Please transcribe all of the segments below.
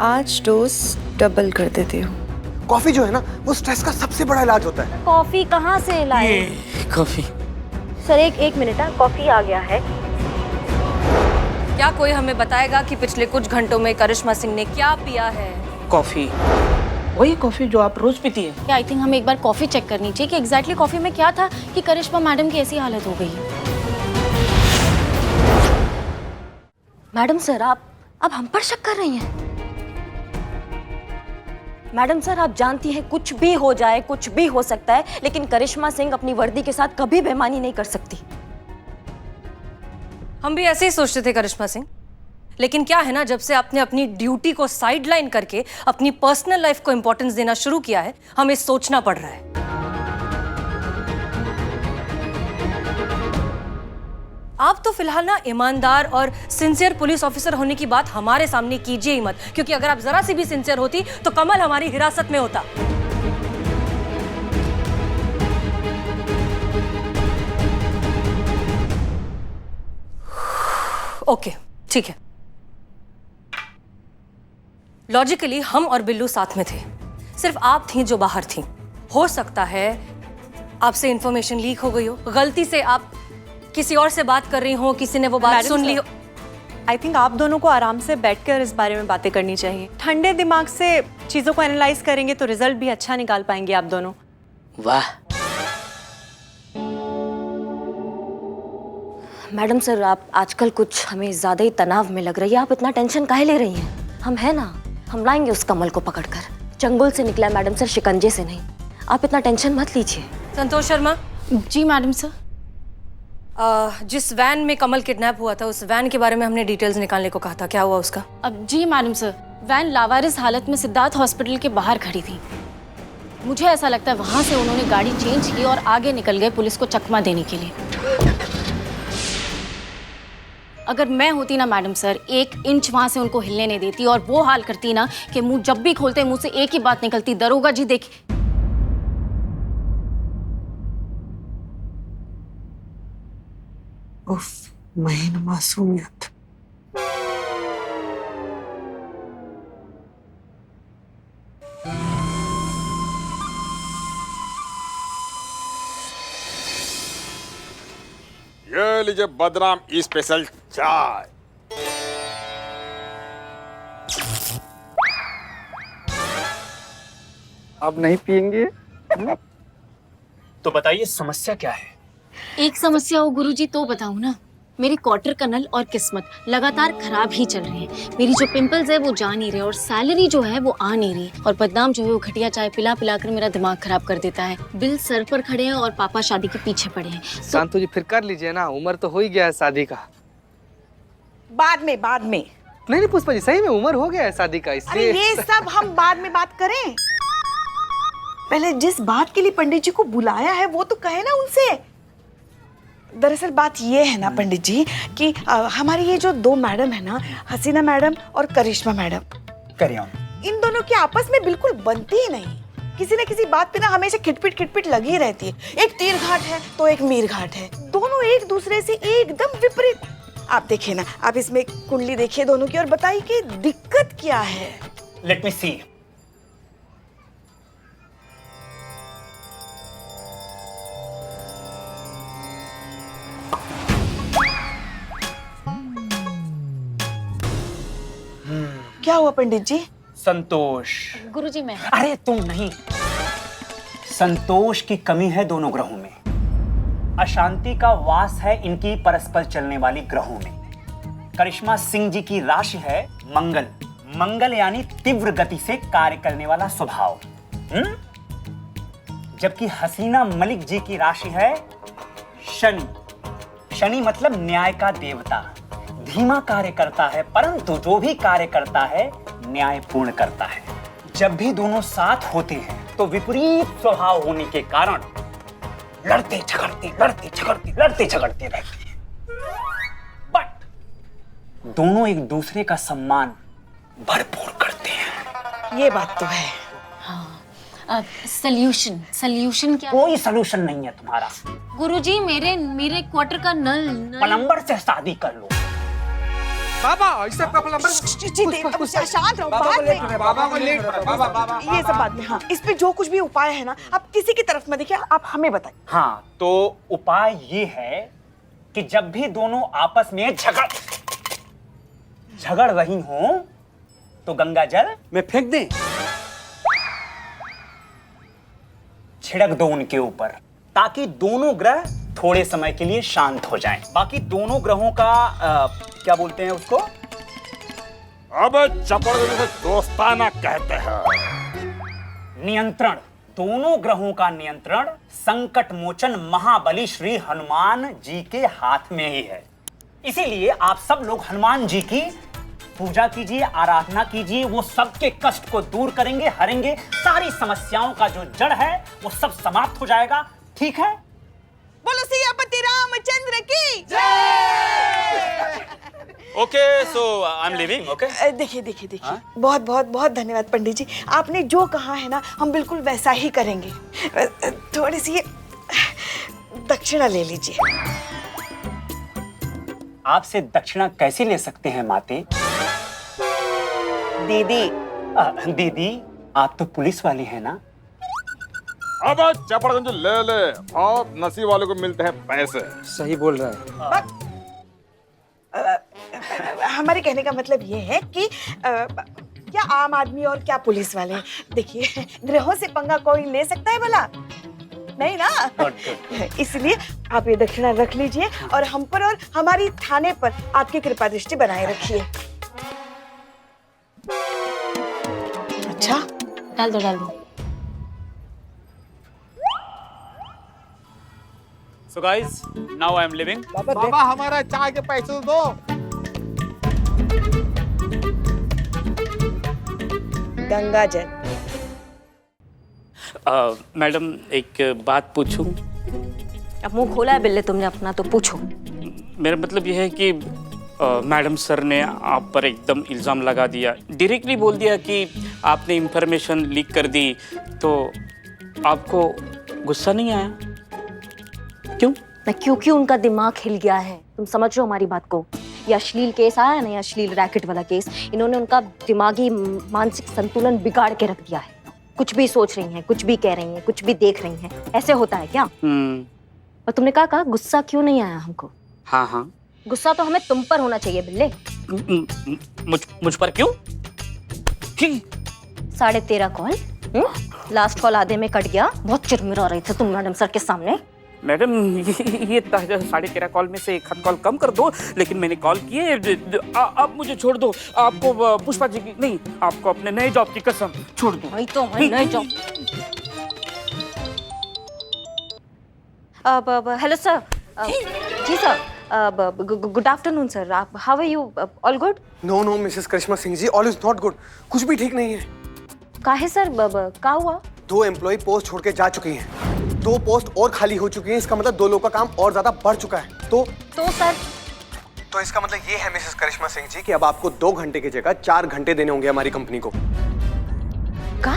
आज dose double कर देती हूँ। कॉफी जो है ना वो स्ट्रेस का सबसे बड़ा इलाज होता है। कॉफी कहाँ से लाए? कॉफी। सर एक मिनट, कॉफी आ गया है। क्या कोई हमें बताएगा कि पिछले कुछ घंटों में करिश्मा सिंह ने क्या पिया है? कॉफी, वही कॉफी जो आप रोज पीती है। आई थिंक हमें एक बार कॉफी चेक करनी चाहिए कि एग्जैक्टली कॉफी में क्या था कि करिश्मा मैडम की ऐसी हालत हो गई। मैडम सर आप अब हम पर शक कर रही हैं? मैडम सर आप जानती हैं कुछ भी हो जाए, कुछ भी हो सकता है, लेकिन करिश्मा सिंह अपनी वर्दी के साथ कभी बेईमानी नहीं कर सकती। हम भी ऐसे ही सोचते थे करिश्मा सिंह, लेकिन क्या है ना, जब से आपने अपनी ड्यूटी को साइडलाइन करके अपनी पर्सनल लाइफ को इंपॉर्टेंस देना शुरू किया है, हमें सोचना पड़ रहा है। आप तो फिलहाल ना ईमानदार और सिंसियर पुलिस ऑफिसर होने की बात हमारे सामने कीजिए ही मत, क्योंकि अगर आप जरा सी भी सिंसियर होती तो कमल हमारी हिरासत में होता। ओके, ठीक है। लॉजिकली हम और बिल्लू साथ में थे, सिर्फ आप थी जो बाहर थी। हो सकता है आपसे इंफॉर्मेशन लीक हो गई हो, गलती से आप किसी और से बात कर रही हो, किसी ने वो बात सुन ली हो। आई थिंक आप दोनों को आराम से बैठकर इस बारे में बातें करनी चाहिए। ठंडे दिमाग से चीजों को एनालाइज करेंगे तो रिजल्ट भी अच्छा निकाल पाएंगे आप दोनों। वाह। मैडम सर आप आजकल कुछ हमें ज्यादा ही तनाव में लग रही है। आप इतना टेंशन काहे ले रही हैं? हम है ना, हम लाएंगे उस कमल को पकड़कर। चंगुल से निकला है मैडम सर, शिकंजे से नहीं। आप इतना टेंशन मत लीजिए। संतोष शर्मा। जी मैडम सर। जिस वैन में कमल किडनैप हुआ था, उस वैन के बारे में हमने डिटेल्स निकालने को कहा था, क्या हुआ उसका? अब जी मैडम सर, वैन लावारिस हालत में सिद्धार्थ हॉस्पिटल के बाहर खड़ी थी। मुझे ऐसा लगता है वहां से उन्होंने गाड़ी चेंज की और आगे निकल गए पुलिस को चकमा देने के लिए। अगर मैं होती ना मैडम सर, 1 इंच वहां से उनको हिलने नहीं देती और वो हाल करती ना कि मुंह जब भी खोलते मुंह से एक ही बात निकलती, दरोगा जी देखिए। उफ, महीन मासूमियत। ये लीजिए बदनाम स्पेशल चाय। अब नहीं पियेंगे? तो बताइए समस्या क्या है? एक समस्या हो गुरुजी तो बताऊं ना। मेरी क्वार्टर का नल और किस्मत लगातार खराब ही चल रही है। मेरी जो पिंपल्स है वो जा नहीं रहे और सैलरी जो है वो आ नहीं रही, और बदनाम जो है वो घटिया चाय पिला पिला कर मेरा दिमाग खराब कर देता है। बिल सर पर खड़े हैं और पापा शादी के पीछे पड़े हैं। शांतु जी फिर कर लीजिए ना, उम्र तो हो ही गया है शादी का। बाद में नहीं पुष्पा जी, सही में उम्र हो गया है शादी का, अरे इसलिए ये सब हम बाद में बात करें। पहले जिस बात के लिए पंडित जी को बुलाया है वो तो कहे ना उनसे। दरअसल बात ये है ना पंडित जी कि हमारी ये जो 2 मैडम है ना, हसीना मैडम और करिश्मा मैडम, इन दोनों की आपस में बिल्कुल बनती ही नहीं। किसी न किसी बात पे ना हमेशा खिटपिट लगी रहती है। एक तीर घाट है तो एक मीर घाट है, दोनों एक दूसरे से एकदम विपरीत। आप देखिए ना, आप इसमें कुंडली देखिए दोनों की और बताइए कि दिक्कत क्या है। लेट मी सी। क्या हुआ पंडित जी? संतोष। गुरुजी मैं। अरे तुम नहीं, संतोष की कमी है दोनों ग्रहों में। अशांति का वास है इनकी परस्पर चलने वाली ग्रहों में। करिश्मा सिंह जी की राशि है मंगल, मंगल यानी तीव्र गति से कार्य करने वाला स्वभाव। जबकि हसीना मलिक जी की राशि है शनि, शनि मतलब न्याय का देवता। धीमा कार्य करता है परंतु जो भी कार्य करता है न्यायपूर्ण करता है। जब भी दोनों साथ होते हैं तो विपरीत स्वभाव होने के कारण लड़ते झगड़ते रहते हैं। बट दोनों एक दूसरे का सम्मान भरपूर करते हैं। ये बात तो है। हाँ, सल्यूशन क्या? कोई सलूशन नहीं है तुम्हारा। गुरुजी मेरे क्वार्टर का नल प्लम्बर से शादी कर लो। बाबा इससे आपका प्लम्बर शांत रहो, बाद में बाबा को लेट बाबा ये सब बाद में। हाँ, इस पे जो कुछ भी उपाय है ना, आप किसी की तरफ मत देखिए, आप हमें बताइए। हाँ, तो उपाय ये है कि जब भी दोनों आपस में झगड़ रही हो तो गंगा जल मैं फेंक दें? छिड़क दो उनके ऊपर, ताकि दोनों ग्रह थोड़े समय के लिए शांत हो जाएं। बाकी दोनों ग्रहों का क्या बोलते हैं उसको? अब चपड़ से दोस्ताना कहते हैं। नियंत्रण। दोनों ग्रहों का नियंत्रण संकट मोचन महाबली श्री हनुमान जी के हाथ में ही है। इसीलिए आप सब लोग हनुमान जी की पूजा कीजिए, आराधना कीजिए। वो सबके कष्ट को दूर करेंगे, हरेंगे। सारी समस्याओं का जो जड़ है वो सब समाप्त हो जाएगा। ठीक है? बोलो सियापति रामचंद्र की okay, so I am living. Okay, देखिए बहुत बहुत बहुत धन्यवाद पंडित जी, आपने जो कहा है ना हम बिल्कुल वैसा ही करेंगे। थोड़ी सी दक्षिणा ले लीजिए। आपसे दक्षिणा कैसे ले सकते हैं माते? दीदी आप तो पुलिस वाली है ना? अब चपड़गंज ले ले, और नसीब वाले को मिलते हैं पैसे। सही बोल रहा है। हमारे कहने का मतलब ये है कि क्या आम आदमी और क्या पुलिस वाले, देखिए ग्रहों से पंगा कोई ले सकता है भला? नहीं ना। इसलिए आप ये दक्षिणा रख लीजिए और हम पर और हमारी थाने पर आपकी कृपा दृष्टि बनाए रखिए। अच्छा, डाल दो। So guys, now I am living. बाबा हमारा चाय के पैसे तो दो। गंगा जल। मैडम एक बात पूछूं? अब मुंह खोला है बिल्ले तुमने अपना, तो पूछो। मेरा मतलब यह है कि मैडम सर ने आप पर एकदम इल्ज़ाम लगा दिया, डायरेक्टली बोल दिया कि आपने इंफॉर्मेशन लीक कर दी, तो आपको गुस्सा नहीं आया? क्यों? क्योंकि उनका दिमाग हिल गया है। तुम समझ रहे हो हमारी बात को? ये अश्लील केस आया है ना, ये अश्लील रैकेट वाला केस, इन्होंने उनका दिमागी मानसिक संतुलन बिगाड़ के रख दिया है। कुछ भी सोच रही हैं, कुछ भी कह रही हैं, कुछ भी देख रही हैं। ऐसे होता है क्या? और तुमने कहा गुस्सा क्यों नहीं आया हमको? हाँ। गुस्सा तो हमें तुम पर होना चाहिए बिल्ले। मुझ पर क्यों? 13.5 कॉल, लास्ट कॉल आधे में कट गया। बहुत चिरमिरा रहे थे तुम मैडम सर के सामने। मैडम ये 13.5 कॉल में से 1 कॉल कम कर दो, लेकिन मैंने कॉल किए। अब मुझे छोड़ दो। आपको पुष्पा जी की नहीं, आपको अपने नए जॉब की कसम, छोड़ दो। वही तो नए जॉब। Hello sir. जी सर, गुड आफ्टरनून सर। आप how are you? All good? No Mrs Karishma Singh ji, all is not good. कुछ भी ठीक नहीं है। काहे सर? क्या हुआ? 2 एम्प्लॉय पोस्ट छोड़ के जा चुकी हैं। 2 पोस्ट और खाली हो चुकी हैं। इसका मतलब 2 लोगों का काम और ज्यादा बढ़ चुका है। तो सर, तो इसका मतलब ये है मिसेस करिश्मा सिंह जी कि अब आपको 2 घंटे की जगह 4 घंटे देने होंगे हमारी कंपनी को। का?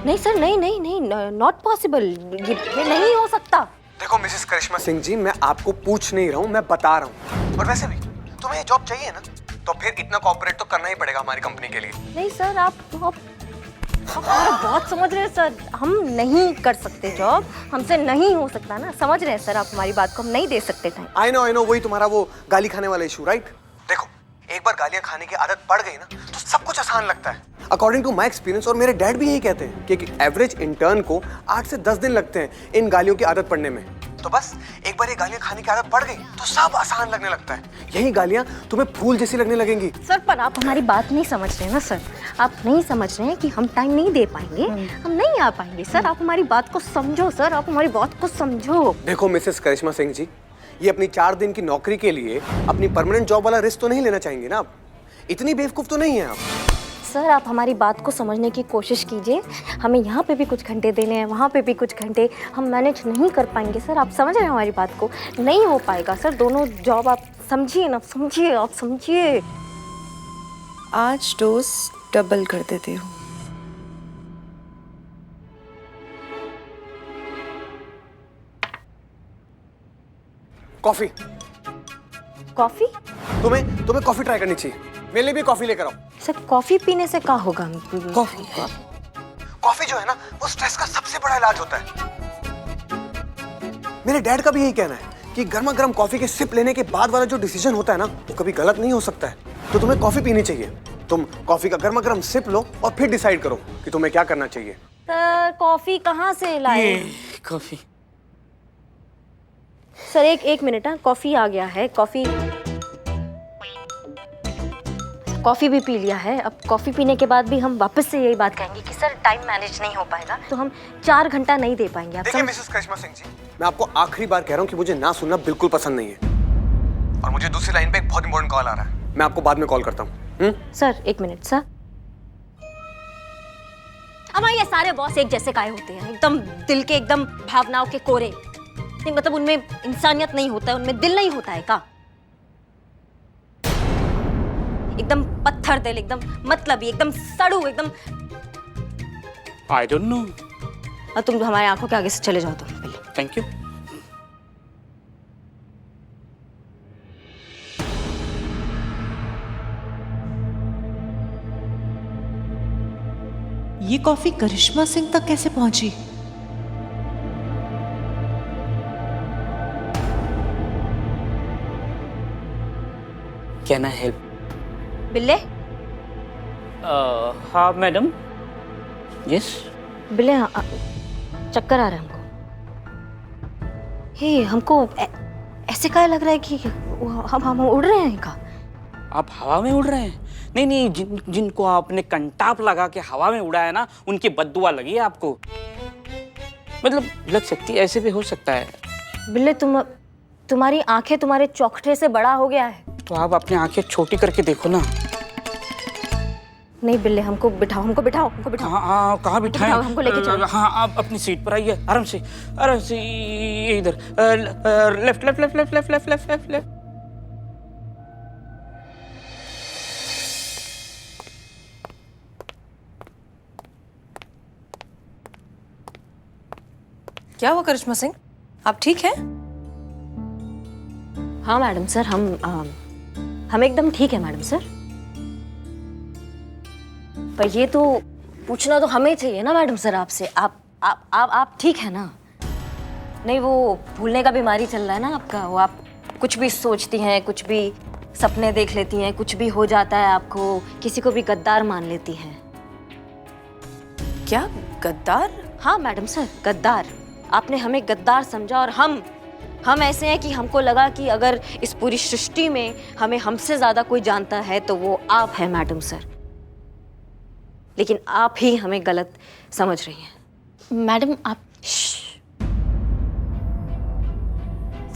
नहीं सर, नहीं, नॉट पॉसिबल। ये नहीं हो सकता। देखो मिसेस करिश्मा सिंह जी, मैं आपको पूछ नहीं रहा हूँ, मैं बता रहा हूँ। और वैसे भी तुम्हें ये जॉब चाहिए ना, तो फिर इतना कॉपरेट तो करना ही पड़ेगा हमारी कंपनी के लिए। नहीं सर, आप हमारा बहुत समझ रहे हैं सर। हम नहीं कर सकते जॉब, हमसे नहीं हो सकता ना। समझ रहे हैं सर आप हमारी बात को, हम नहीं दे सकते टाइम। आई नो, वही तुम्हारा वो गाली खाने वाला इशू, राइट? देखो, एक बार गालियां खाने की आदत पड़ गई ना, तो सब कुछ आसान लगता है। अकॉर्डिंग टू माई एक्सपीरियंस, और मेरे डैड भी यही कहते हैं कि एवरेज इंटर्न को 8 से 10 दिन लगते हैं इन गालियों की आदत पड़ने में। तो बस एक बार ये गालियां खाने की आदत पड़ गई तो सब आसान लगने लगता है। यही गालियां तुम्हें फूल जैसी लगने लगेंगी। सर, पर आप हमारी बात नहीं समझ रहे हैं ना सर। आप नहीं समझ रहे हैं कि हम टाइम नहीं दे पाएंगे, हम नहीं आ पाएंगे। सर, आप हमारी बात को समझो। सर, आप हमारी बात को समझो। देखो मिसेस करिश्मा सिंह जी, ये अपनी 4 दिन की नौकरी के लिए अपनी परमानेंट जॉब वाला रिस्क तो नहीं लेना चाहेंगे ना आप? इतनी बेवकूफ तो नहीं है आप। सर, आप हमारी बात को समझने की कोशिश कीजिए। हमें यहाँ पे भी कुछ घंटे देने हैं, वहाँ पे भी कुछ घंटे। हम मैनेज नहीं कर पाएंगे सर। आप समझ रहे हैं हमारी बात को? नहीं हो पाएगा सर। दोनों जॉब आप समझिए ना, आप समझिए। आज डोज डबल कर देती हूँ। कॉफी। कॉफी? तुम्हें कॉफी ट्राई करनी चाहिए। मेरे लिए भी कॉफी लेकर आओ। सर कॉफी पीने से क्या होगा? कॉफी जो है ना वो स्ट्रेस का सबसे बड़ा इलाज होता है। मेरे डैड का भी यही कहना है कि गर्मा गर्म कॉफी के सिप लेने के बाद वाला जो डिसीजन होता है ना वो कभी गलत नहीं हो सकता है। तो तुम्हें कॉफी पीनी चाहिए। तुम कॉफी का गर्मा गर्म सिप लो और फिर डिसाइड करो कि तुम्हें क्या करना चाहिए। सर कॉफी कहाँ से लाए? कॉफी। सर एक मिनट, कॉफी आ गया है। कॉफी भी पी लिया है। अब कॉफी पीने के बाद भी हम वापस से यही बात कहेंगे कि सर टाइम मैनेज नहीं हो पाएगा, तो हम 4 घंटा नहीं दे पाएंगे। आप देखिए मिसेस करिश्मा सिंह जी, मैं आपको आखिरी बार कह रहा हूँ कि मुझे ना सुनना बिल्कुल पसंद नहीं है। और मुझे दूसरी लाइन पे एक बहुत इंपॉर्टेंट कॉल आ रहा है। मैं आपको बाद में कॉल करता हूँ। Sir 1 minute sir. हमारे ये सारे बॉस एक जैसे काहे होते हैं? एकदम दिल के, एकदम भावनाओं के कोरे। नहीं मतलब उनमें इंसानियत नहीं होता है, उनमें दिल नहीं होता है का? एकदम पत्थर दिल, एकदम मतलबी, एकदम सड़ू, एकदम। I don't know. तुम हमारे आंखों के आगे से चले जाओ तुम। Thank you. ये कॉफी करिश्मा सिंह तक कैसे पहुंची? Can I help? बिल्ले? हाँ मैडम। यस। बिल्ले चक्कर आ रहा है हमको। हमको ऐसे क्या लग रहा है कि हम उड़ रहे हैं का? आप हवा में उड़ रहे हैं? नहीं, जिनको आपने कंटाप लगा के हवा में उड़ाया ना, उनकी बद्दुआ लगी है आपको। मतलब लग सकती है, ऐसे भी हो सकता है। बिल्ले तुम्हारी आंखें तुम्हारे चौखटे से बड़ा हो गया है। तो आप अपनी आंखें छोटी करके देखो ना। नहीं बिल्ले, हमको बिठाओ। हाँ, कहाँ बिठाएं? हमको लेके चलो। हाँ, आप अपनी सीट पर आइए, आराम से इधर। लेफ्ट। क्या हुआ करिश्मा सिंह, आप ठीक हैं? हाँ मैडम सर, हम एकदम ठीक है मैडम सर। पर ये तो पूछना तो हमें चाहिए ना मैडम सर आपसे। आप ठीक है ना? नहीं वो भूलने का बीमारी चल रहा है ना आपका। वो आप कुछ भी सोचती हैं, कुछ भी सपने देख लेती हैं, कुछ भी हो जाता है आपको, किसी को भी गद्दार मान लेती हैं। क्या गद्दार? हाँ मैडम सर, गद्दार। आपने हमें गद्दार समझा और हम ऐसे हैं कि हमको लगा कि अगर इस पूरी सृष्टि में हमें हमसे ज्यादा कोई जानता है तो वो आप हैं मैडम सर। लेकिन आप ही हमें गलत समझ रही हैं। मैडम आप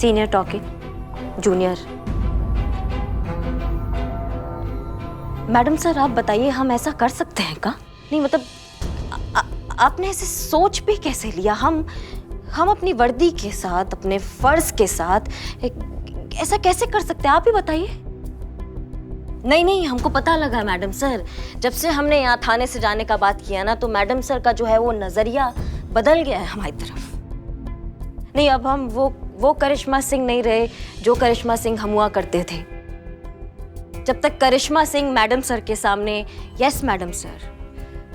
senior talking junior. Madam sir आप बताइए, हम ऐसा कर सकते हैं का? नहीं मतलब आपने ऐसे सोच भी कैसे लिया? हम अपनी वर्दी के साथ, अपने फर्ज के साथ ऐसा कैसे कर सकते हैं? आप ही बताइए। नहीं, हमको पता लगा मैडम सर, जब से हमने यहाँ थाने से जाने का बात किया ना, तो मैडम सर का जो है वो नजरिया बदल गया है हमारी तरफ। नहीं, अब हम वो करिश्मा सिंह नहीं रहे जो करिश्मा सिंह हम हुआ करते थे। जब तक करिश्मा सिंह मैडम सर के सामने yes madam sir,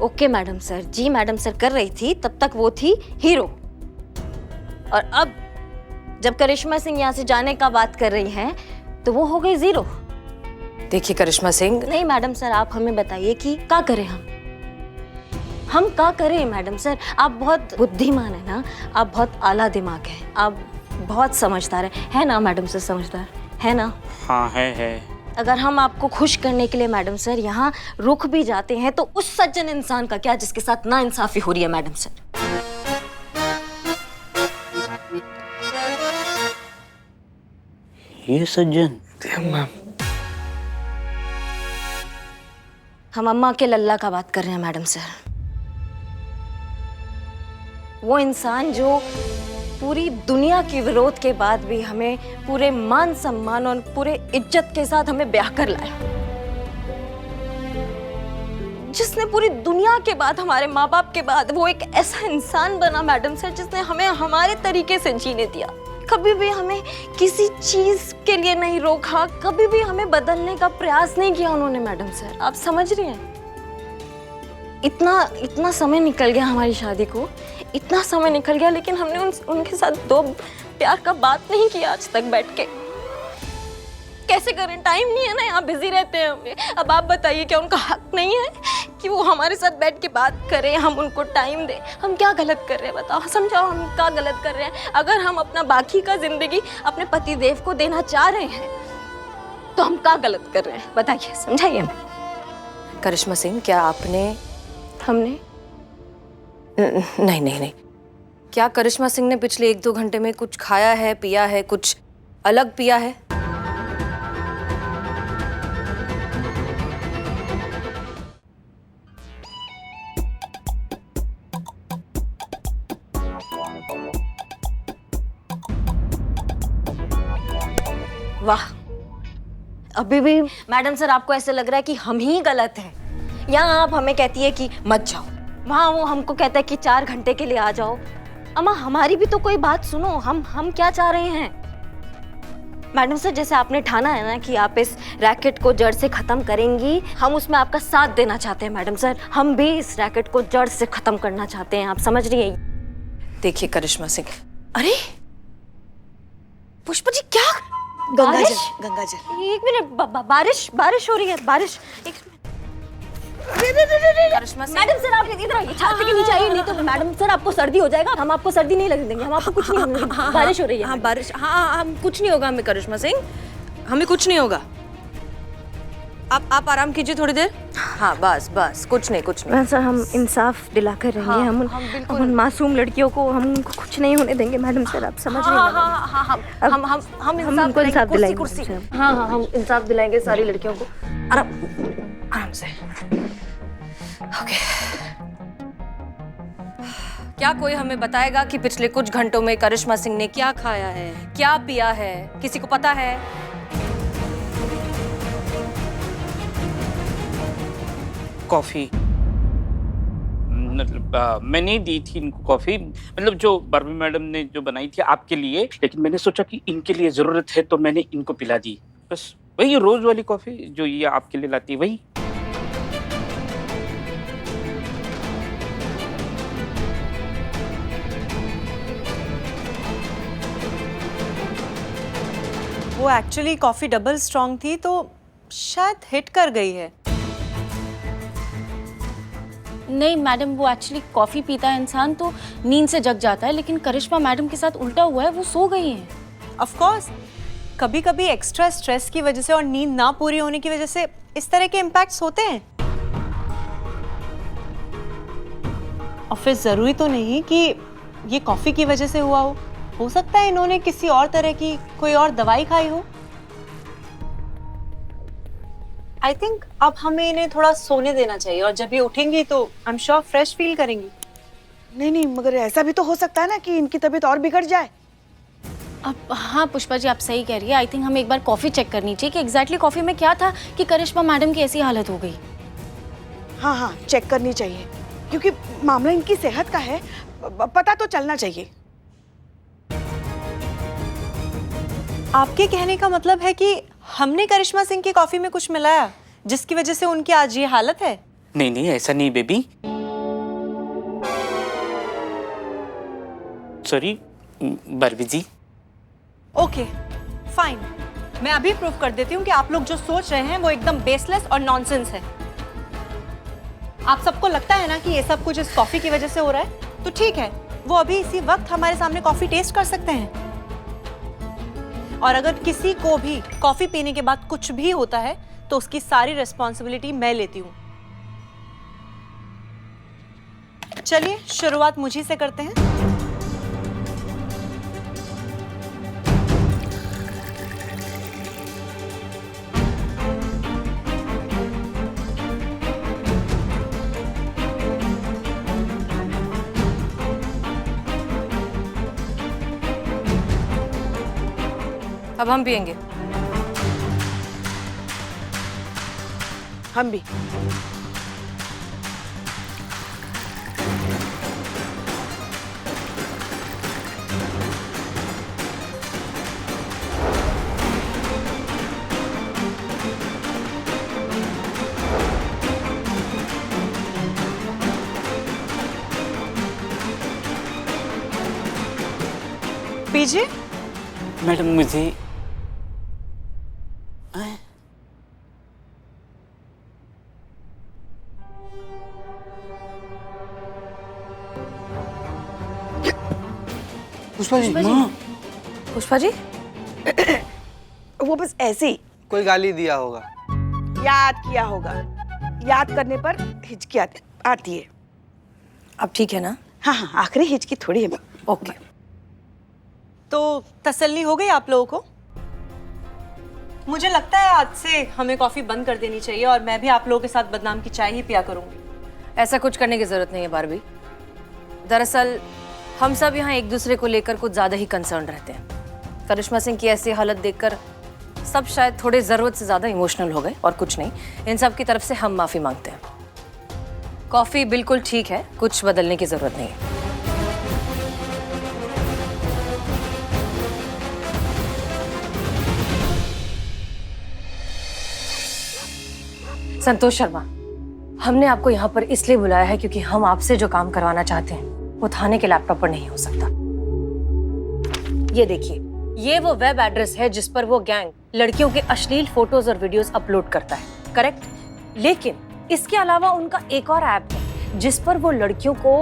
okay madam sir, जी मैडम सर कर रही थी, तब तक वो थी हीरो। और अब जब करिश्मा सिंह यहाँ से जाने का बात कर रही हैं तो वो हो गई जीरो। देखिए करिश्मा सिंह। नहीं मैडम सर, आप हमें बताइए कि क्या करें हम क्या करें मैडम सर? आप बहुत बुद्धिमान है ना, आप बहुत आला दिमाग है, आप बहुत समझदार है ना मैडम सर? समझदार है ना? हाँ है। अगर हम आपको खुश करने के लिए मैडम सर यहाँ रुक भी जाते हैं तो उस सज्जन इंसान का क्या जिसके साथ नाइंसाफी हो रही है मैडम सर? ये सज्जन हम अम्मा के लल्ला का बात कर रहे हैं मैडम सर। वो इंसान जो पूरी दुनिया के विरोध के बाद भी हमें पूरे मान सम्मान और पूरे इज्जत के साथ हमें ब्याह कर लाया, जिसने पूरी दुनिया के बाद, हमारे माँ बाप के बाद, वो एक ऐसा इंसान बना मैडम सर जिसने हमें हमारे तरीके से जीने दिया। कभी भी हमें किसी चीज के लिए नहीं रोका, कभी भी हमें बदलने का प्रयास नहीं किया उन्होंने मैडम सर। आप समझ रही हैं? इतना समय निकल गया हमारी शादी को, इतना समय निकल गया, लेकिन हमने उनके साथ दो प्यार का बात नहीं किया आज तक बैठ के। कैसे करें? टाइम नहीं है ना, यहाँ बिजी रहते हैं हमें। अब आप बताइए, क्या उनका हक नहीं है कि वो हमारे साथ बैठ के बात करें, हम उनको टाइम दें? हम क्या गलत कर रहे हैं बताओ, समझाओ हम क्या गलत कर रहे हैं? अगर हम अपना बाकी का जिंदगी अपने पति देव को देना चाह रहे हैं तो हम क्या गलत कर रहे हैं बताइए, समझाइए हमें। करिश्मा सिंह, क्या आपने हमने नहीं, क्या करिश्मा सिंह ने पिछले 1-2 घंटे में कुछ खाया है, पिया है, कुछ अलग पिया है? वाह, अभी भी मैडम सर आपको ऐसे लग रहा है कि हम ही गलत हैं। यहाँ आप हमें कहती है कि मत जाओ, वहाँ वो हमको कहता है कि 4 घंटे के लिए आ जाओ। अम्मा, हमारी भी तो कोई बात सुनो, हम क्या चाह रहे हैं? मैडम सर, जैसे आपने ठाना है ना कि आप इस रैकेट को जड़ से खत्म करेंगी, हम उसमें आपका साथ देना चाहते हैं मैडम सर। हम भी इस रैकेट को जड़ से खत्म करना चाहते हैं, आप समझ रही हैं? देखिए करिश्मा सिंह, अरे पुष्पा जी, क्या गंगाजल, गंगाजल। एक मिनट, बारिश हो रही है, बारिश। एक करिश्मा सिंह, मैडम सर, आप इधर आइए, छाती के नीचे आइए, नहीं तो मैडम सर आपको सर्दी हो जाएगा। हम आपको सर्दी नहीं लगने देंगे, हम आपको कुछ नहीं होने देंगे। बारिश हो रही है। हाँ बारिश, हाँ हम कुछ नहीं होगा हमें करिश्मा सिंह, हमें कुछ नहीं होगा। आप आराम कीजिए थोड़ी देर। हाँ बस कुछ नहीं। सर, हम इंसाफ दिला कर रहेंगे। हाँ, हम उन मासूम लड़कियों को, हम उनको कुछ नहीं होने देंगे मैडम सर, आप समझ रहे हैं? हम उनको इंसाफ दिलाएंगे। कुर्सी। हाँ, हम इंसाफ दिलाएंगे सारी लड़कियों को। आराम से। ओके। क्या कोई हमें बताएगा कि पिछले कुछ घंटों में करिश्मा सिंह ने क्या खाया है, क्या पिया है? किसी को पता है? कॉफी, मतलब मैं नहीं दी थी इनको कॉफी, मतलब जो बर्बी मैडम ने जो बनाई थी आपके लिए, लेकिन मैंने सोचा कि इनके लिए जरूरत है तो मैंने इनको पिला दी। बस वही रोज वाली कॉफी जो ये आपके लिए लाती है, वही। वो एक्चुअली कॉफी डबल स्ट्रॉन्ग थी तो शायद हिट कर गई है। नहीं मैडम, वो एक्चुअली कॉफ़ी पीता है इंसान तो नींद से जग जाता है, लेकिन करिश्मा मैडम के साथ उल्टा हुआ है, वो सो गई हैं। ऑफ कोर्स, कभी कभी एक्स्ट्रा स्ट्रेस की वजह से और नींद ना पूरी होने की वजह से इस तरह के इम्पैक्ट्स होते हैं। और फिर ज़रूरी तो नहीं कि ये कॉफ़ी की वजह से हुआ हो सकता है इन्होंने किसी और तरह की कोई और दवाई खाई हो। आई थिंक अब हमें इन्हें थोड़ा सोने देना चाहिए और जब ये उठेंगी तो I am sure fresh feel करेंगी। नहीं, मगर ऐसा भी तो हो सकता है ना कि इनकी तबीयत और बिगड़ जाए। अब हाँ पुष्पा जी, आप सही कह रही है। आई थिंक हमें एक बार कॉफ़ी चेक करनी चाहिए कि एग्जैक्टली कॉफ़ी में क्या था कि करिश्मा मैडम की ऐसी हालत हो गई। हाँ, चेक करनी चाहिए क्योंकि मामला इनकी सेहत का है, पता तो चलना चाहिए। आपके कहने का मतलब है कि हमने करिश्मा सिंह की कॉफी में कुछ मिलाया जिसकी वजह से उनकी आज ये हालत है? नहीं, ऐसा नहीं बेबी। सॉरी बर्बी जी। ओके फाइन, मैं अभी प्रूव कर देती हूँ कि आप लोग जो सोच रहे हैं वो एकदम बेसलेस और नॉनसेंस है। आप सबको लगता है ना कि ये सब कुछ इस कॉफी की वजह से हो रहा है, तो ठीक है, वो अभी इसी वक्त हमारे सामने कॉफी टेस्ट कर सकते हैं। और अगर किसी को भी कॉफी पीने के बाद कुछ भी होता है तो उसकी सारी रिस्पॉन्सिबिलिटी मैं लेती हूँ। चलिए शुरुआत मुझी से करते हैं। अब हम पिएंगे। हम भी। लीजिए। मैडम मुझे पुष्पा जी, पुष्पा जी, वो बस ऐसे ही कोई गाली दिया होगा। याद किया होगा। याद करने पर हिचकी आती है। अब ठीक है ना? हाँ हाँ, आखिरी हिचकी थोड़ी है। ओके। तो तसल्ली हो गई आप लोगों को? मुझे लगता है आज से हमें कॉफी बंद कर देनी चाहिए और मैं भी आप लोगों के साथ बदनाम की चाय ही पिया करूंगी। ऐसा कुछ करने की जरूरत नहीं है बारबी। दरअसल हम सब यहाँ एक दूसरे को लेकर कुछ ज्यादा ही कंसर्न रहते हैं। करिश्मा सिंह की ऐसी हालत देखकर सब शायद थोड़े जरूरत से ज्यादा इमोशनल हो गए, और कुछ नहीं। इन सब की तरफ से हम माफी मांगते हैं। कॉफी बिल्कुल ठीक है, कुछ बदलने की जरूरत नहीं है। संतोष शर्मा, हमने आपको यहाँ पर इसलिए बुलाया है क्योंकि हम आपसे जो काम करवाना चाहते हैं वो थाने के लैपटॉप पर नहीं हो सकता। ये देखिए, ये वो वेब एड्रेस है जिस पर वो गैंग लड़कियों के अश्लील फोटोज और वीडियोस अपलोड करता है, करेक्ट? लेकिन इसके अलावा उनका एक और ऐप है जिस पर वो लड़कियों को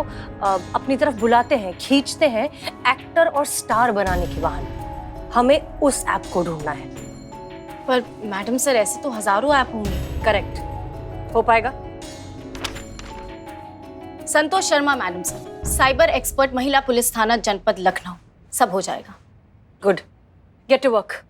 अपनी तरफ बुलाते हैं, खींचते हैं एक्टर और स्टार बनाने के बहाने। हमें उस ऐप को ढूंढना है। पर मैडम सर, ऐसे तो हजारों ऐप होंगे। करेक्ट, हो पाएगा? Santosh Sharma madam sir, cyber expert, महिला पुलिस थाना, जनपद लखनऊ। सब हो जाएगा। Good, get to work.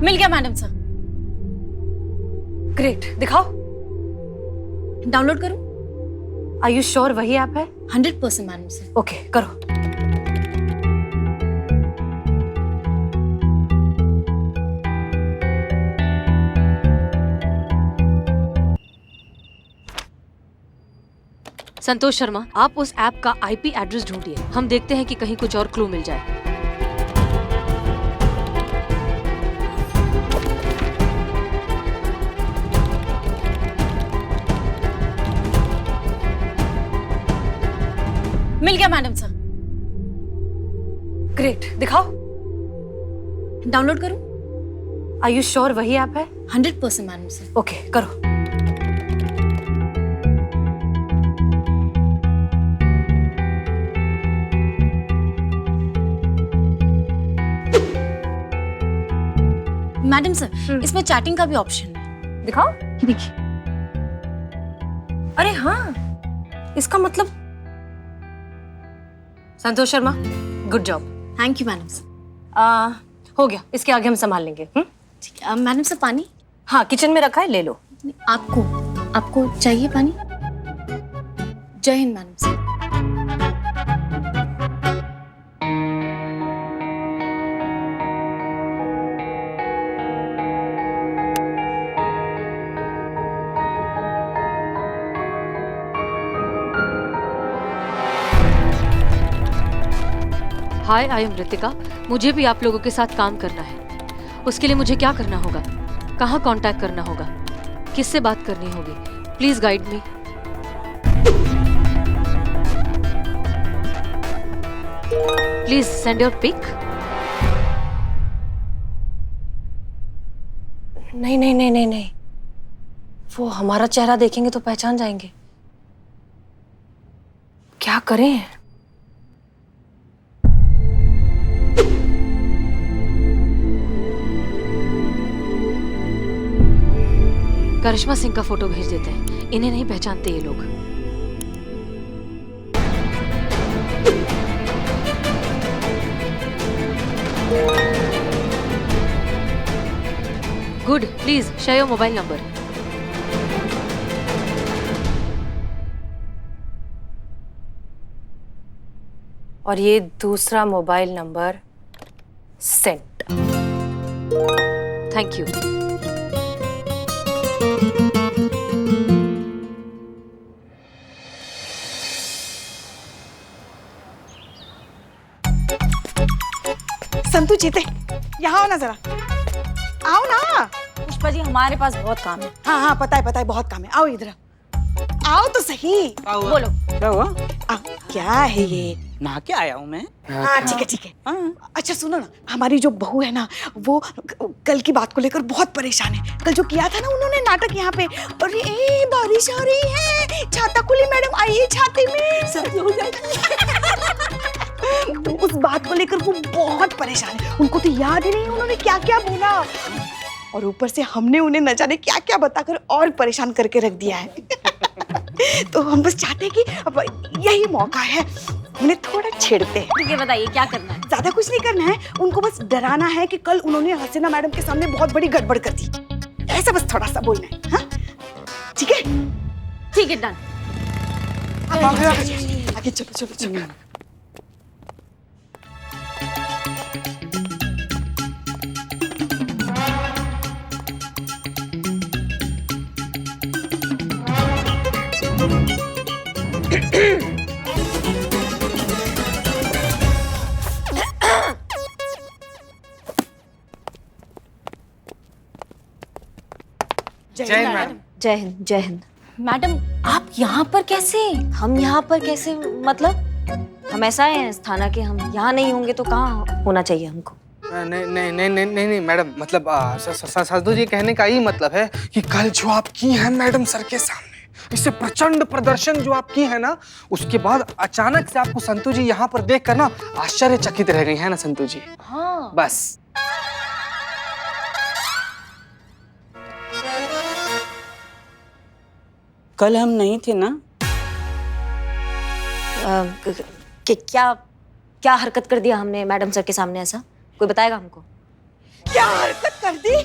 मिल गया मैडम सर। ग्रेट, दिखाओ। डाउनलोड करूं? आर यू श्योर वही ऐप है? 100% मैडम सर। ओके, करो। संतोष शर्मा, आप उस ऐप का आईपी एड्रेस ढूंढिए। हम देखते हैं कि कहीं कुछ और क्लू मिल जाए। मिल गया मैडम सर। ग्रेट, दिखाओ। डाउनलोड करूं? आर यू श्योर वही ऐप है? 100% मैडम सर। ओके, करो। मैडम सर, इसमें चैटिंग का भी ऑप्शन है। दिखाओ। देखिए। अरे हाँ, इसका मतलब Santosh Sharma, good job. Thank you madam sir. हो गया, इसके आगे हम संभाल लेंगे। ठीक है। मैडम सर, पानी? हाँ, किचन में रखा है, ले लो। आपको चाहिए पानी? जय Hind madam sir. Hi, I am Ritika. मुझे भी आप लोगों के साथ काम करना है। उसके लिए मुझे क्या करना होगा? कहाँ कांटेक्ट करना होगा? किससे बात करनी होगी? Please guide me. Please send your pic. नहीं नहीं नहीं नहीं नहीं, वो हमारा चेहरा देखेंगे तो पहचान जाएंगे। क्या करें? करिश्मा सिंह का फोटो भेज देते हैं। इन्हें नहीं पहचानते ये लोग। Good, please share your mobile number. और ये दूसरा mobile number send. Thank you. Santu जीते, यहाँ आओ ना जरा, आओ ना। पुष्पा जी हमारे पास बहुत काम है। हाँ हाँ पता है बहुत काम है, आओ इधर आओ तो सही। बोलो क्या हुआ? क्या है ये? नहा के आया हूँ मैं। हाँ ठीक है। अच्छा सुनो ना, हमारी जो बहू है ना वो कल की बात को लेकर बहुत परेशान है। कल जो किया था ना उन्होंने नाटक यहाँ पे, अरे ए बारिश आ रही है, छाता खुली मैडम आइए छाते में, सर्दी हो जाएगी। उस बात को लेकर वो बहुत परेशान है, उनको तो याद ही नहीं उन्होंने क्या क्या बोला, और ऊपर से हमने उन्हें न जाने क्या क्या बताकर और परेशान करके रख दिया है। तो हम बस चाहते हैं कि अब यही मौका है, उन्हें थोड़ा छेड़ते हैं। ठीक है, बताइए क्या करना है? ज्यादा कुछ नहीं करना है, उनको बस डराना है कि कल उन्होंने हसीना मैडम के सामने बहुत बड़ी गड़बड़ कर दी, ऐसा बस थोड़ा सा बोलना है। हाँ ठीक है, ठीक है, डन। आगे चलो। जय हिंद मैडम। जय हिंद, जय हिंद। मैडम आप यहाँ पर कैसे? हम यहाँ पर कैसे, मतलब हम ऐसा है इस थाना के, हम यहाँ नहीं होंगे तो कहाँ होना चाहिए हमको? नहीं मैडम, मतलब साधु जी कहने का यही मतलब है कि कल जो आप की है मैडम सर के सामने, इससे प्रचंड प्रदर्शन जो आप की है ना, उसके बाद अचानक से आपको संतू जी यहाँ पर देख कर ना आश्चर्यचकित रह गई है ना संतू जी। हाँ बस कल हम नहीं थे ना? क्या हरकत कर दिया हमने मैडम सर के सामने, ऐसा कोई बताएगा हमको? क्या हरकत कर दी?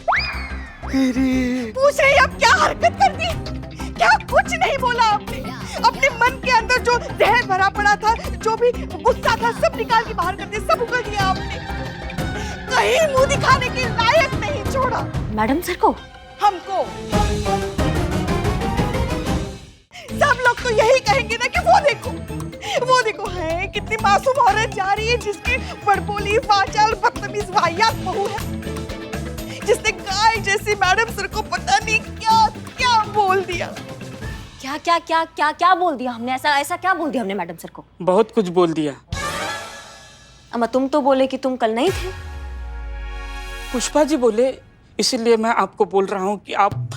पूछ रही अब क्या हरकत कर दी? क्या कुछ नहीं बोला आपने? अपने मन के अंदर जो जहर भरा पड़ा था, जो भी गुस्सा था, सब निकाल के बाहर कर दिया, सब उगल दिया आपने, कहीं मुंह दिखाने के लायक नहीं छोड़ा। मैडम सर को? हमको। सब लोग तो यही कहेंगे ना कि वो देखो है कितनी मासूम औरत जा रही है, जिसकी बड़बोली, वाचाल, बदतमीज, वाहियात बहू है, जिसने गाय जैसी मैडम सर को पता नहीं क्या क्या बोल दिया। क्या बोल दिया हमने? ऐसा क्या बोल दिया हमने मैडम सर को? बहुत कुछ बोल दिया। अम्मा तुम तो बोले कि तुम कल नहीं थे। पुष्पा जी बोले, इसीलिए मैं आपको बोल रहा हूँ कि आप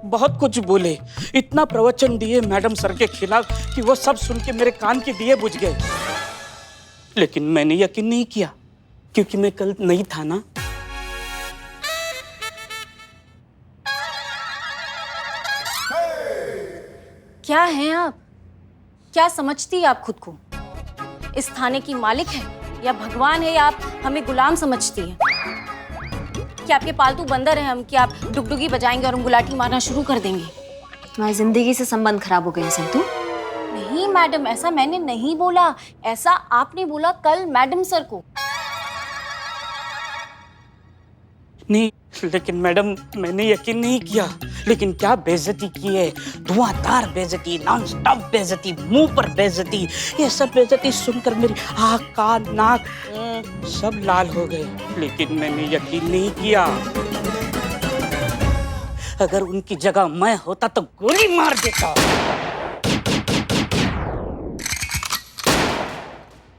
बहुत कुछ बोले, इतना प्रवचन दिए मैडम सर के खिलाफ कि वो सब सुन के मेरे कान के दिए बुझ गए, लेकिन मैंने यकीन नहीं किया क्योंकि मैं कल नहीं था ना। क्या हैं आप? क्या समझती है आप खुद को? इस थाने की मालिक है या भगवान है, या आप हमें गुलाम समझती हैं? क्या आपके पालतू बंदर हैं हम कि आप डुगडुगी बजाएंगे और हम गुलाटी मारना शुरू कर देंगे? तुम्हारी जिंदगी से संबंध खराब हो गए संतू। नहीं मैडम, ऐसा मैंने नहीं बोला, ऐसा आपने बोला कल मैडम सर को। नहीं, लेकिन मैडम मैंने यकीन नहीं किया, लेकिन क्या बेइज्जती की है, धुआंधार बेइज्जती, नॉन स्टॉप बेइज्जती, मुंह पर बेइज्जती, ये सब बेइज्जती सुनकर मेरी आँख, कान, नाक सब लाल हो गए, लेकिन मैंने यकीन नहीं किया। अगर उनकी जगह मैं होता तो गोली मार देता।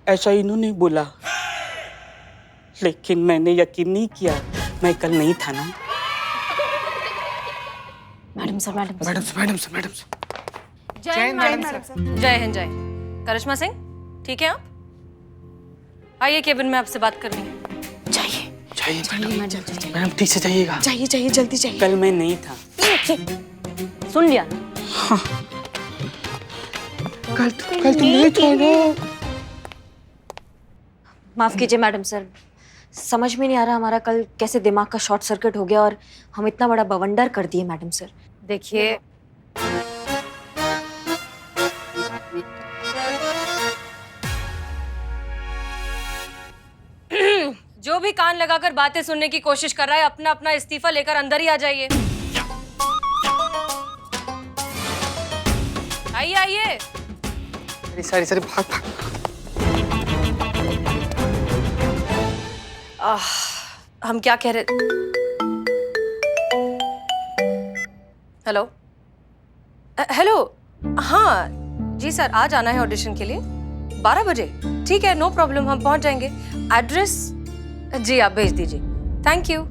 ऐसा इन्होंने बोला, लेकिन मैंने यकीन नहीं किया, मैं कल नहीं था ना। Madam sir. जय हिंद मैडम सर। जय हिंद। जय करिश्मा सिंह, ठीक है आप? आइए केबिन में आपसे बात करनी है। जाइए मैडम, ठीक से जाइएगा। जाइए जल्दी जाइए। कल मैं नहीं था। सुन लिया? हाँ। कल तुम नहीं थे। माफ कीजिए मैडम सर, समझ में नहीं आ रहा हमारा कल कैसे दिमाग का शॉर्ट सर्किट हो गया और हम इतना बड़ा बवंडर कर दिए मैडम सर। देखिए, जो भी कान लगाकर बातें सुनने की कोशिश कर रहा है, अपना अपना इस्तीफा लेकर अंदर ही आ जाइए। आइए। सारी भाग। हम क्या कह रहे? हेलो हेलो, हाँ जी सर, आज आना है ऑडिशन के लिए 12 बजे। ठीक है, नो प्रॉब्लम, हम पहुंच जाएंगे। एड्रेस जी आप भेज दीजिए। Thank you.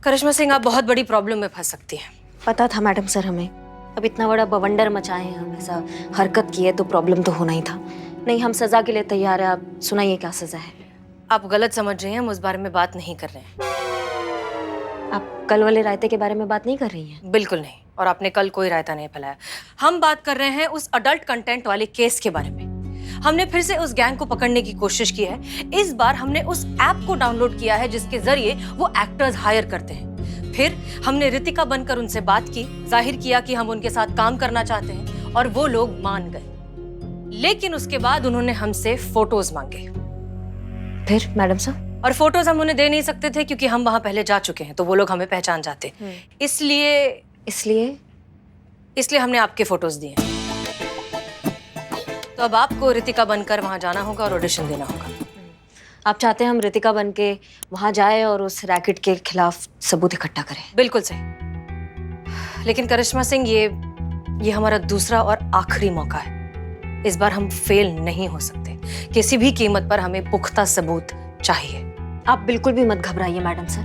करिश्मा सिंह, आप बहुत बड़ी प्रॉब्लम में फंस सकती हैं। पता था मैडम सर हमें, अब इतना बड़ा बवंडर मचाए हैं हम, ऐसा हरकत की है तो प्रॉब्लम तो होना ही था। नहीं, हम सजा के लिए तैयार है, आप सुनाइए क्या सजा है। आप गलत समझ रही हैं, हम उस बारे में बात नहीं कर रहे हैं। आप कल वाले रायते के बारे में बात नहीं कर रही हैं? बिल्कुल नहीं, और आपने कल कोई रायता नहीं फैलाया। हम बात कर रहे हैं उस अडल्ट कंटेंट वाले केस के बारे में। हमने फिर से उस गैंग को पकड़ने की कोशिश की है। इस बार हमने उस ऐप को डाउनलोड किया है जिसके जरिए वो एक्टर्स हायर करते हैं। फिर हमने रितिका बनकर उनसे बात की, जाहिर किया कि हम उनके साथ काम करना चाहते हैं, और वो लोग मान गए। लेकिन उसके बाद उन्होंने हमसे फोटोज मांगे। फिर मैडम साहब? और फोटोज हम उन्हें दे नहीं सकते थे क्योंकि हम वहां पहले जा चुके हैं, तो वो लोग हमें पहचान जाते। इसलिए हमने आपके फोटोज दिए। तो अब आपको रितिका बनकर वहां जाना होगा और ऑडिशन देना होगा। आप चाहते हैं हम रितिका बन के वहां जाए और उस रैकेट के खिलाफ सबूत इकट्ठा करें? बिल्कुल सही। लेकिन करिश्मा सिंह, ये हमारा दूसरा और आखिरी मौका है। इस बार हम फेल नहीं हो सकते। किसी भी कीमत पर हमें पुख्ता सबूत चाहिए। आप बिल्कुल भी मत घबराइए मैडम सर,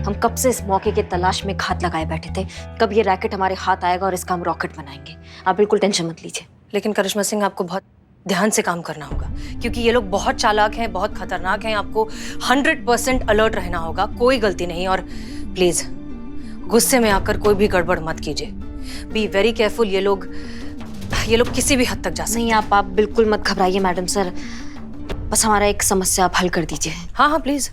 हम कब से इस मौके की तलाश में घात लगाए बैठे थे। कब ये रैकेट हमारे हाथ आएगा और इसका हम रॉकेट बनाएंगे। आप बिल्कुल टेंशन मत लीजिए। लेकिन करिश्मा सिंह, आपको बहुत ध्यान से काम करना होगा क्योंकि ये लोग बहुत चालाक हैं, बहुत खतरनाक हैं। आपको 100% अलर्ट रहना होगा, कोई गलती नहीं। और प्लीज गुस्से में आकर कोई भी गड़बड़ मत कीजिए। Be very careful. ये लोग किसी भी हद तक जा सकते हैं। नहीं, आप बिल्कुल मत घबराइए मैडम सर, बस हमारा एक समस्या आप हल कर दीजिए। हाँ हाँ प्लीज।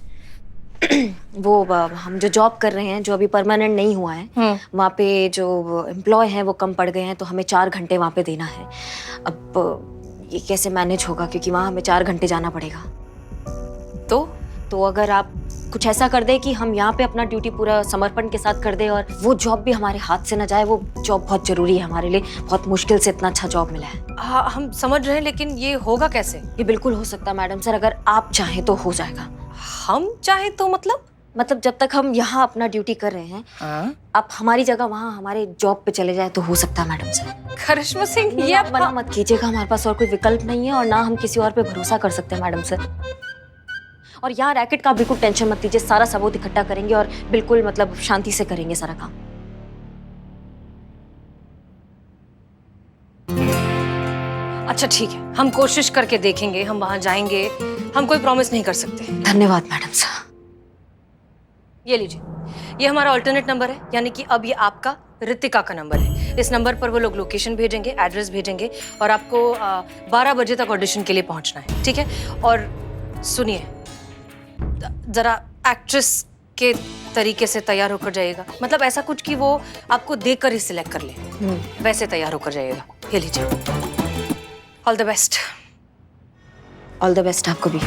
वो हम जो जॉब कर रहे हैं, जो अभी परमानेंट नहीं हुआ है, वहाँ पे जो एम्प्लॉय हैं वो कम पड़ गए हैं, तो हमें 4 घंटे वहाँ पे देना है। अब ये कैसे मैनेज होगा, क्योंकि वहाँ हमें 4 घंटे जाना पड़ेगा। तो अगर आप कुछ ऐसा कर दे कि हम यहाँ पे अपना ड्यूटी पूरा समर्पण के साथ कर दे और वो जॉब भी हमारे हाथ से ना जाए। वो जॉब बहुत जरूरी है हमारे लिए, बहुत मुश्किल से इतना अच्छा जॉब मिला है। हाँ, हम समझ रहे हैं, लेकिन ये होगा कैसे? ये बिल्कुल हो सकता है मैडम सर, अगर आप चाहें तो हो जाएगा। हम चाहें तो मतलब जब तक हम यहाँ अपना ड्यूटी कर रहे हैं, आप हमारी जगह वहाँ हमारे जॉब पे चले जाए तो हो सकता है मैडम सर। करिश्मा सिंह, ये आप मना मत कीजिएगा, हमारे पास और कोई विकल्प नहीं है और ना हम किसी और पे भरोसा कर सकते हैं मैडम सर। और यहाँ रैकेट का बिल्कुल टेंशन मत लीजिए, सारा सबूत इकट्ठा करेंगे और बिल्कुल मतलब शांति से करेंगे सारा काम। अच्छा ठीक है, हम कोशिश करके देखेंगे, हम वहां जाएंगे। हम कोई प्रॉमिस नहीं कर सकते। धन्यवाद मैडम साहब। ये लीजिए, ये हमारा अल्टरनेट नंबर है, यानी कि अब ये आपका रितिका का नंबर है। इस नंबर पर वो लोग लोकेशन भेजेंगे, एड्रेस भेजेंगे और आपको 12 बजे तक ऑडिशन के लिए पहुंचना है। ठीक है? और सुनिए, जरा एक्ट्रेस के तरीके से तैयार होकर जाइएगा। मतलब ऐसा कुछ कि वो आपको देखकर ही सिलेक्ट कर ले, वैसे तैयार होकर जाइएगा। ये लीजिए। All the best. All the best आपको भी।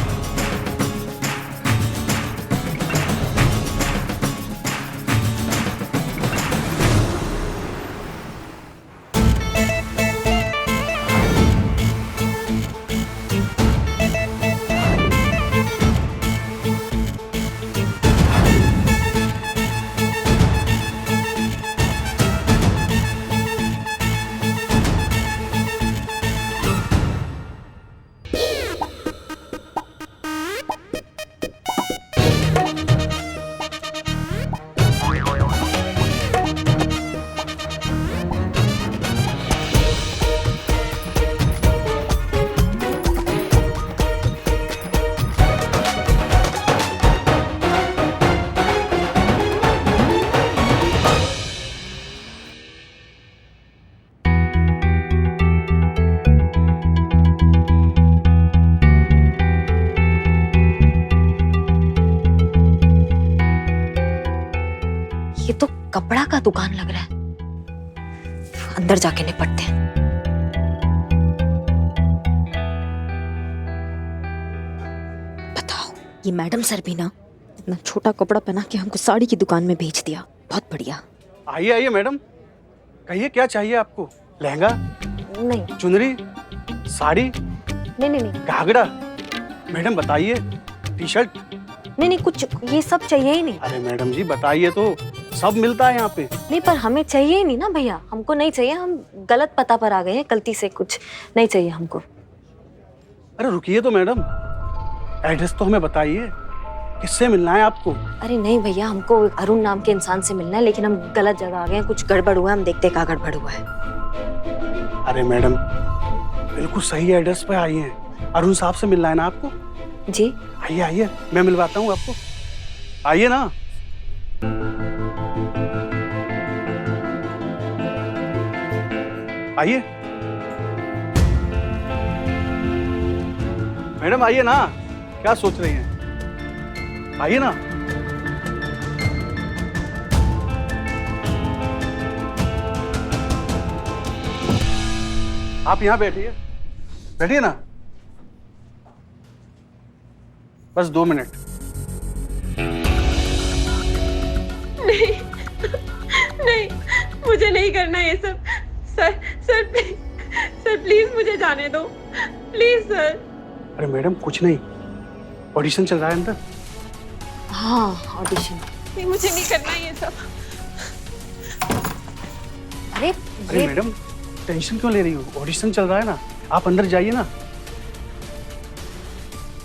ये तो कपड़ा का दुकान लग रहा है, अंदर जाके निपटते हैं। बताओ, ये मैडम सर भी ना इतना छोटा कपड़ा पहना के हमको साड़ी की दुकान में भेज दिया। बहुत बढ़िया। आइए आइए मैडम, कहिए क्या चाहिए आपको? लहंगा? नहीं चुनरी? साड़ी? नहीं नहीं नहीं। घाघरा? मैडम बताइए, टी शर्ट। नहीं कुछ ये सब चाहिए ही नहीं। अरे मैडम जी बताइए तो, सब मिलता है यहाँ पे। नहीं पर हमें चाहिए ही नहीं ना भैया, हमको नहीं चाहिए, हम गलत पता पर आ गए हैं गलती से, कुछ नहीं चाहिए हमको। अरे रुकिए तो मैडम, एड्रेस तो हमें बताइए, किससे मिलना है आपको? अरे नहीं भैया, हमको अरुण नाम के इंसान से मिलना है, लेकिन हम गलत जगह आ गए हैं, कुछ गड़बड़ हुआ है, हम देखते क्या गड़बड़ हुआ है। अरे मैडम बिल्कुल सही एड्रेस पे आई हैं, अरुण साहब से मिलना है ना आपको? जी आइए आइए, मैं मिलवाता हूँ आपको, आइए ना। आइए मैडम, आइए ना, क्या सोच रही हैं? आइए ना। आप यहाँ बैठिए, बैठिए ना, बस 2 मिनट। नहीं, मुझे नहीं करना ये सब। सर प्लीज मुझे जाने दो, प्लीज सर। अरे मैडम कुछ नहीं, ऑडिशन चल रहा है अंदर। हाँ ऑडिशन। नहीं मुझे नहीं करना ये सब। अरे मैडम टेंशन क्यों ले रही हो, ऑडिशन चल रहा है ना, आप अंदर जाइए ना,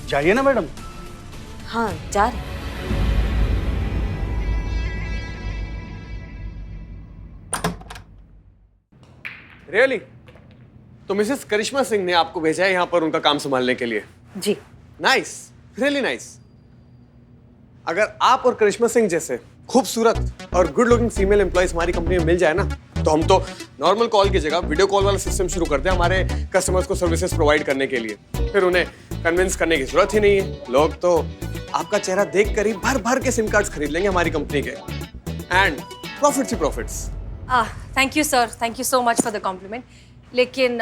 जाइए ना मैडम। हाँ जा रहे। रियली? तो मिसेस करिश्मा सिंह ने आपको भेजा है यहाँ पर उनका काम संभालने के लिए? जी। Nice, really nice. अगर आप और करिश्मा सिंह जैसे खूबसूरत और गुड लुकिंग फीमेल एम्प्लॉइज हमारी कंपनी में मिल जाए ना, तो हम तो नॉर्मल कॉल की जगह वीडियो कॉल वाला सिस्टम शुरू करते हैं हमारे कस्टमर्स को सर्विसेज प्रोवाइड करने के लिए। फिर उन्हें कन्विंस करने की जरूरत ही नहीं है, लोग तो आपका चेहरा देख कर ही भर भर के सिम कार्ड्स खरीद लेंगे हमारी कंपनी के। एंड प्रॉफिट्स ही profits. Thank you sir, thank you so much for the compliment. लेकिन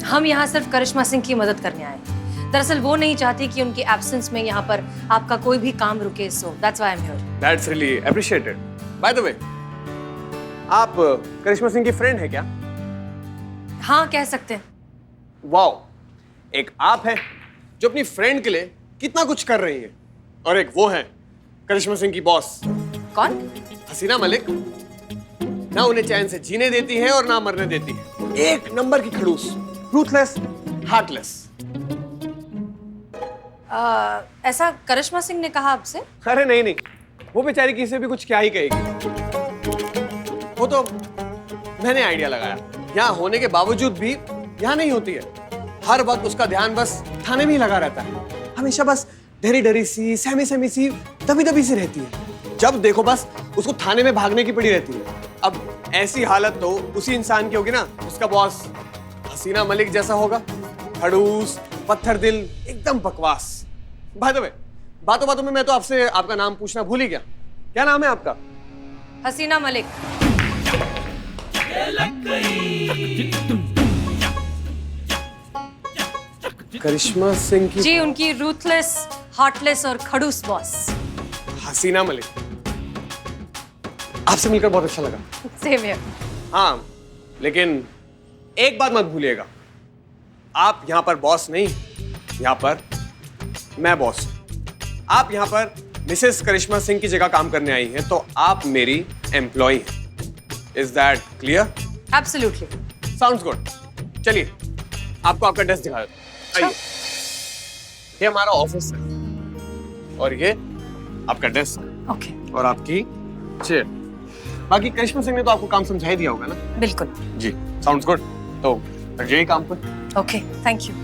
हम यहाँ सिर्फ करिश्मा सिंह की मदद करने आए हैं। दरअसल वो नहीं चाहती कि उनकी एब्सेंस में यहाँ पर आपका कोई भी काम रुके, so that's why I am here. That's really appreciated. By the way, आप करिश्मा सिंह की फ्रेंड है क्या? हाँ कह सकते हैं। वाओ, एक आप है जो अपनी फ्रेंड के लिए कितना कुछ कर रही है, और एक वो है करिश्मा सिंह की बॉस। कौन? हसीना मलिक। ना उन्हें चैन से जीने देती है और ना मरने देती है। एक नंबर की खड़ूस, रूथलेस, हार्टलेस। ऐसा करिश्मा सिंह ने कहा आपसे? अरे नहीं, वो बेचारी किसी से भी कुछ क्या ही कहेगी। वो तो मैंने आइडिया लगाया, यहाँ होने के बावजूद भी यहाँ नहीं होती है। हर वक्त उसका ध्यान बस थाने में ही लगा रहता है, हमेशा बस डरी डरी सी, सहमी सी, दबी दबी सी रहती है। जब देखो बस उसको थाने में भागने की पड़ी रहती है। अब ऐसी हालत तो उसी इंसान की होगी ना, उसका बॉस हसीना मलिक जैसा होगा, खड़ूस, पत्थर दिल, एकदम बकवास। बाय द वे, बातों बातों में मैं तो आपसे आपका नाम पूछना भूल ही गया। क्या नाम है आपका? हसीना मलिक। करिश्मा सिंह की जी, उनकी रूथलेस, हार्टलेस और खड़ूस बॉस हसीना मलिक। आपसे मिलकर बहुत अच्छा लगा। Same here. हाँ, लेकिन एक बात मत भूलिएगा, आप यहाँ पर बॉस नहीं, यहाँ पर मैं बॉस। आप यहाँ पर मिसेस करिश्मा सिंह की जगह काम करने आई हैं, तो आप मेरी एम्प्लॉय हैं। Is that clear? Absolutely. Sounds good. चलिए आपको आपका डेस्क दिखा देता हूं। आइए, ये हमारा ऑफिस है और ये आपका डेस्क। ओके। और आपकी चेयर। बाकी करिश्मा सिंह ने तो आपको काम समझा ही दिया होगा ना? बिल्कुल जी, साउंड्स गुड। तो लग जाइए काम पर। Okay, thank you.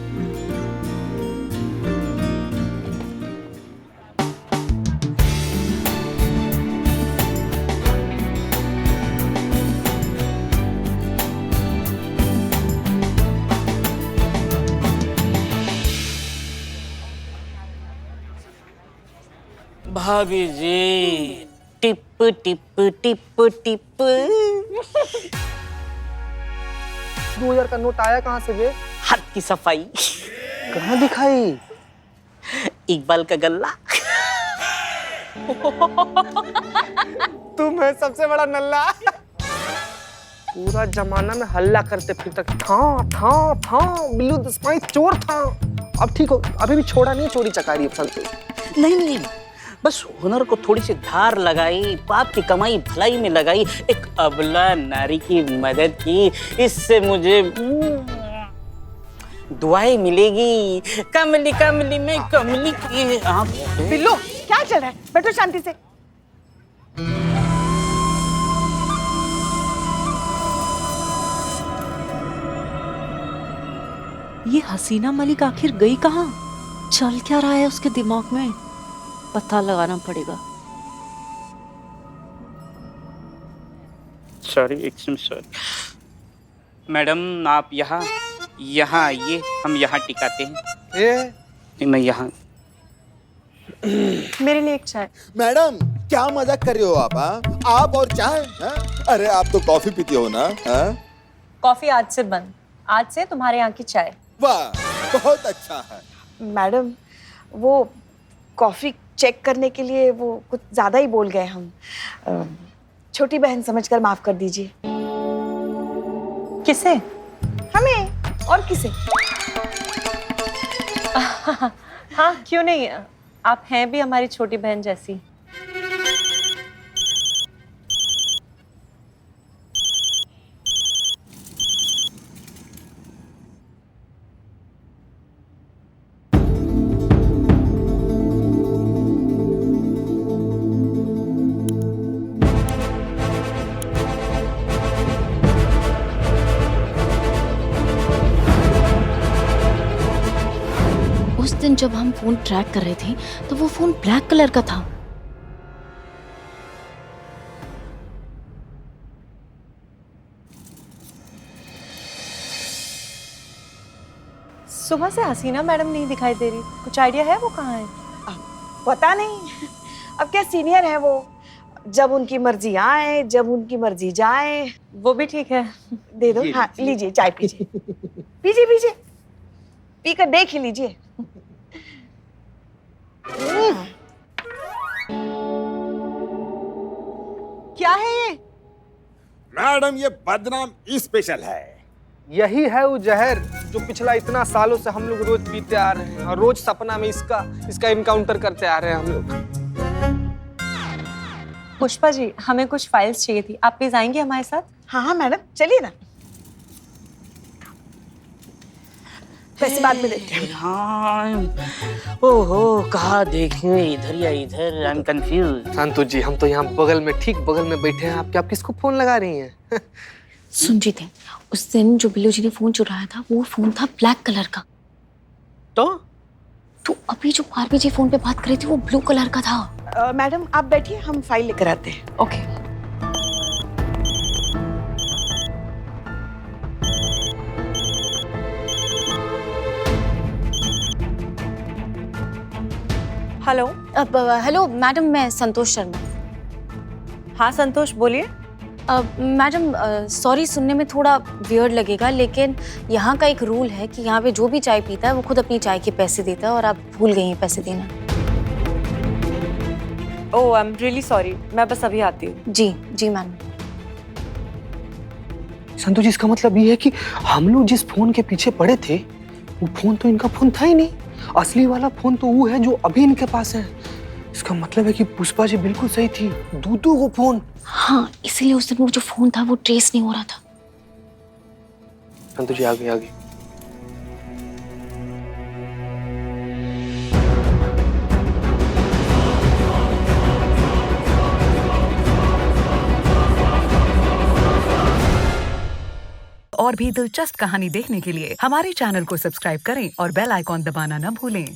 भाभी जी, टिप टिप टिप टिप। 2000 का नोट आया कहाँ से बे? हाथ की सफाई। कहाँ दिखाई? इकबाल का गल्ला। तुम है सबसे बड़ा नल्ला। पूरा जमाना में हल्ला करते फिरता था बिल्लू दसमाई चोर था। अब ठीक हो, अभी भी छोड़ा नहीं चोरी चकारी पसंद। नहीं नहीं, बस हुनर को थोड़ी सी धार लगाई, बाप की कमाई भलाई में लगाई, एक अबला नारी की मदद की, इससे मुझे दुआएं मिलेगी। कमली कमली में कमली की आँख। बिल्लू क्या चल रहा है? बैठो शांति से। ये हसीना मलिक आखिर गई कहाँ? चल क्या रहा है उसके दिमाग में? पता लगाना पड़ेगा। Sorry, excuse sorry. मैडम आप यहाँ आइए, हम यहाँ टिकाते हैं। ये मैं यहाँ। मेरे लिए एक चाय। मैडम क्या मजाक कर रहे हो आप? आप और चाय? अरे आप तो कॉफी पीती हो ना? कॉफी आज से बंद, आज से तुम्हारे यहाँ की चाय। वाह, बहुत अच्छा है। मैडम वो कॉफी चेक करने के लिए वो कुछ ज्यादा ही बोल गए हम। छोटी बहन समझकर माफ कर दीजिए। किसे? हमें और किसे? हाँ क्यों नहीं, आप हैं भी हमारी छोटी बहन जैसी। उस दिन जब हम फोन ट्रैक कर रहे थे तो वो फोन ब्लैक कलर का था। सुबह से हसीना मैडम नहीं दिखाई दे रही, कुछ आइडिया है वो कहाँ है? पता नहीं, अब क्या सीनियर है वो, जब उनकी मर्जी आए जब उनकी मर्जी जाए। वो भी ठीक है, दे दो। हाँ लीजिए चाय पीजिए। पीजिए पीजिए, पीकर देख ही लीजिए। क्या है ये? मैडम ये बदनाम स्पेशल है। यही है वो जहर जो पिछला इतना सालों से हम लोग रोज पीते आ रहे हैं और रोज सपना में इसका इनकाउंटर करते आ रहे हैं हम लोग। पुष्पा जी हमें कुछ फाइल्स चाहिए थी, आप प्लीज आएंगे हमारे साथ? हाँ हाँ मैडम चलिए ना, पैसे बाद में देते हैं। हाँ, ओहो कहाँ देखें, इधर या इधर, आई एम कंफ्यूज। संतु जी हम तो यहाँ बगल में, ठीक बगल में बैठे हैं आपके, आप किसको फोन लगा रही हैं? सुनजीत है, उस दिन जो बिल्लू जी ने फोन चुराया था वो फोन था ब्लैक कलर का। तो अभी जो पारवी जी फोन पे बात कर रही थी वो ब्लू कलर का था। मैडम आप बैठिए, हम फाइल लेकर आते हैं। ओके। हेलो। हेलो मैडम, मैं संतोष शर्मा। हाँ संतोष बोलिए। मैडम सॉरी सुनने में थोड़ा वियर्ड लगेगा, लेकिन यहाँ का एक रूल है कि यहाँ पे जो भी चाय पीता है वो खुद अपनी चाय के पैसे देता है, और आप भूल गई हैं पैसे देना। ओह आई एम रियली सॉरी, मैं बस अभी आती हूँ। जी जी मैम। संतु जी इसका मतलब ये है कि हम लोग जिस फोन के पीछे पड़े थे वो फोन तो इनका फोन था ही नहीं। असली वाला फोन तो वो है जो अभी इनके पास है। इसका मतलब है कि पुष्पा जी बिल्कुल सही थी, दूधू को फोन। हाँ इसीलिए उस दिन वो जो फोन था वो ट्रेस नहीं हो रहा था। संतु जी आगे आगे। और भी दिलचस्प कहानी देखने के लिए हमारे चैनल को सब्सक्राइब करें और बेल आइकॉन दबाना न भूलें।